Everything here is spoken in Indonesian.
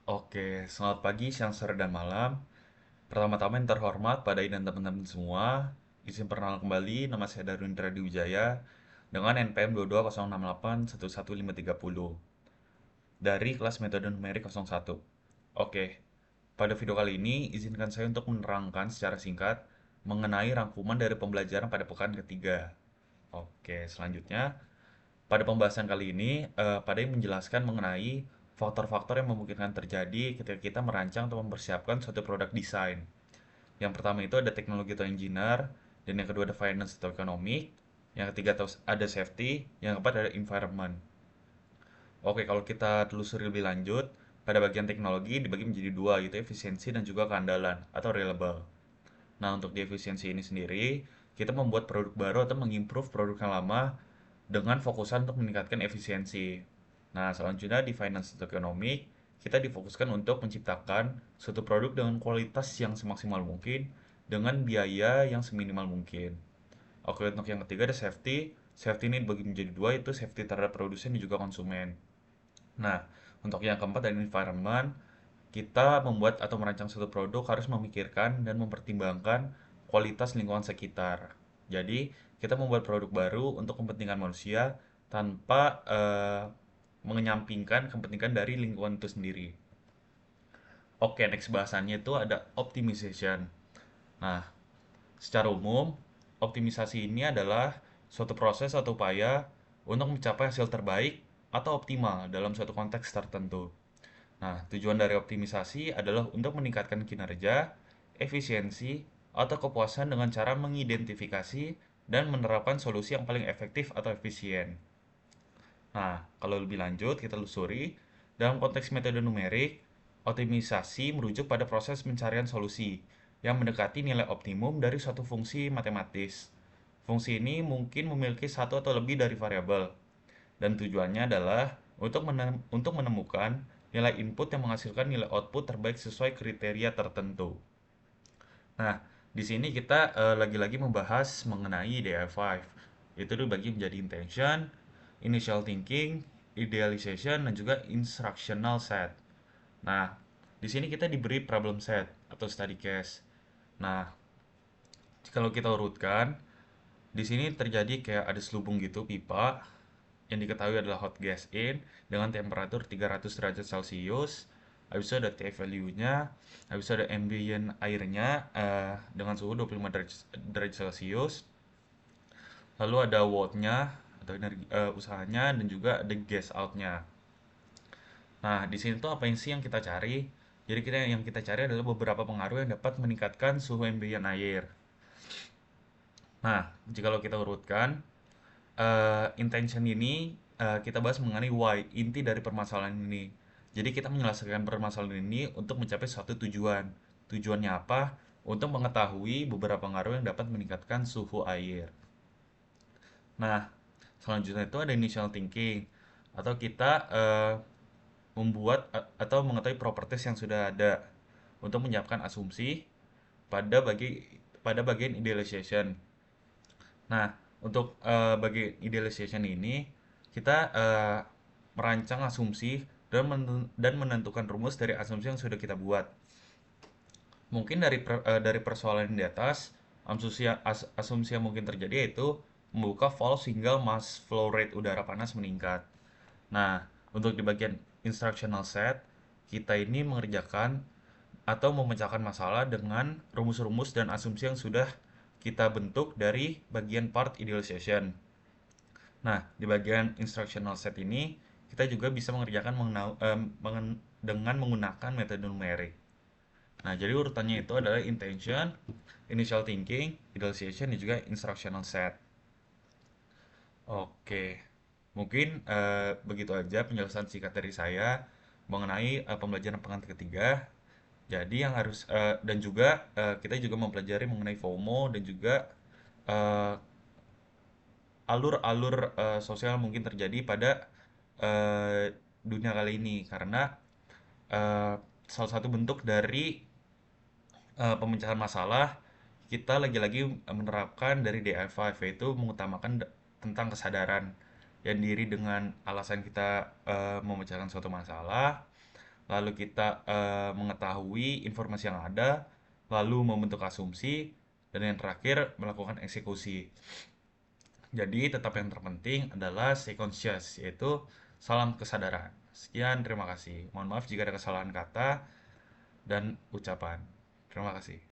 Oke, selamat pagi, siang, sore, dan malam. Pertama-tama yang terhormat Pak Dai dan teman-teman semua, izin perkenalan kembali, nama saya Darwin Tradi Wijaya dengan NPM 2206811530 dari kelas metode numerik 01. Oke, pada video kali ini izinkan saya untuk menerangkan secara singkat mengenai rangkuman dari pembelajaran pada pekan ketiga. Oke, selanjutnya pada pembahasan kali ini, Pak Dai menjelaskan mengenai faktor-faktor yang memungkinkan terjadi ketika kita merancang atau mempersiapkan suatu produk desain. Yang pertama itu ada teknologi atau engineer, dan yang kedua ada finance atau economic, yang ketiga ada safety, yang keempat ada environment. Oke, kalau kita telusuri lebih lanjut, pada bagian teknologi dibagi menjadi dua, yaitu efisiensi dan juga keandalan atau reliable. Nah, untuk di efisiensi ini sendiri, kita membuat produk baru atau mengimprove produk yang lama dengan fokusan untuk meningkatkan efisiensi. Nah, selanjutnya di finance atau economic, kita difokuskan untuk menciptakan suatu produk dengan kualitas yang semaksimal mungkin dengan biaya yang seminimal mungkin. Oke, untuk yang ketiga ada safety. Safety ini dibagi menjadi dua, itu safety terhadap produsen dan juga konsumen. Nah, untuk yang keempat ada environment. Kita membuat atau merancang suatu produk harus memikirkan dan mempertimbangkan kualitas lingkungan sekitar. Jadi, kita membuat produk baru untuk kepentingan manusia tanpa mengenyampingkan kepentingan dari lingkungan itu sendiri. Oke, next bahasannya itu ada optimization. Nah, secara umum, optimisasi ini adalah suatu proses atau upaya untuk mencapai hasil terbaik atau optimal dalam suatu konteks tertentu. Nah, tujuan dari optimisasi adalah untuk meningkatkan kinerja, efisiensi, atau kepuasan dengan cara mengidentifikasi dan menerapkan solusi yang paling efektif atau efisien. Nah, kalau lebih lanjut, kita lusuri. Dalam konteks metode numerik, optimisasi merujuk pada proses pencarian solusi yang mendekati nilai optimum dari suatu fungsi matematis. Fungsi ini mungkin memiliki satu atau lebih dari variabel, dan tujuannya adalah untuk menemukan nilai input yang menghasilkan nilai output terbaik sesuai kriteria tertentu. Nah, di sini kita lagi-lagi membahas mengenai DI5. Itu dibagi menjadi intention, initial thinking, idealization, dan juga instructional set. Nah, di sini kita diberi problem set atau study case. Nah, kalau kita urutkan, di sini terjadi kayak ada selubung gitu pipa yang diketahui adalah hot gas in dengan temperatur 300 derajat Celcius. Habis itu ada T value-nya, habis itu ada ambient airnya dengan suhu 25 derajat Celcius. Lalu ada watt-nya atau energi usahanya dan juga ada gas out-nya. Nah, di sini tuh apa yang sih yang kita cari? Jadi yang kita cari adalah beberapa pengaruh yang dapat meningkatkan suhu ambient air. Nah, jika kita urutkan, intention ini kita bahas mengenai why, inti dari permasalahan ini. Jadi kita menyelesaikan permasalahan ini untuk mencapai suatu tujuan. Tujuannya apa? Untuk mengetahui beberapa pengaruh yang dapat meningkatkan suhu air. Nah, selanjutnya itu ada initial thinking atau kita membuat atau mengetahui properties yang sudah ada untuk menyiapkan asumsi pada bagian idealization. Nah, untuk bagian idealization ini kita merancang asumsi dan menentukan rumus dari asumsi yang sudah kita buat. Mungkin dari persoalan di atas, asumsi yang mungkin terjadi yaitu membuka valve sehingga mass flow rate udara panas meningkat. Nah, untuk di bagian instructional set, kita ini mengerjakan atau memecahkan masalah dengan rumus-rumus dan asumsi yang sudah kita bentuk dari bagian part idealization. Nah, di bagian instructional set ini, kita juga bisa mengerjakan dengan menggunakan metode numerik. Nah, jadi urutannya itu adalah intention, initial thinking, idealization, dan juga instructional set. Oke, mungkin begitu aja penjelasan singkat dari saya mengenai pembelajaran pekan ketiga. Jadi yang harus dan juga kita juga mempelajari mengenai FOMO dan juga eh, alur-alur sosial mungkin terjadi pada eh, dunia kali ini karena eh, salah satu bentuk dari pemecahan masalah kita lagi-lagi menerapkan dari DI5 yaitu mengutamakan tentang kesadaran yang diri dengan alasan kita memecahkan suatu masalah, lalu kita mengetahui informasi yang ada, lalu membentuk asumsi, dan yang terakhir melakukan eksekusi. Jadi tetap yang terpenting adalah stay conscious, yaitu salam kesadaran. Sekian, terima kasih. Mohon maaf jika ada kesalahan kata dan ucapan. Terima kasih.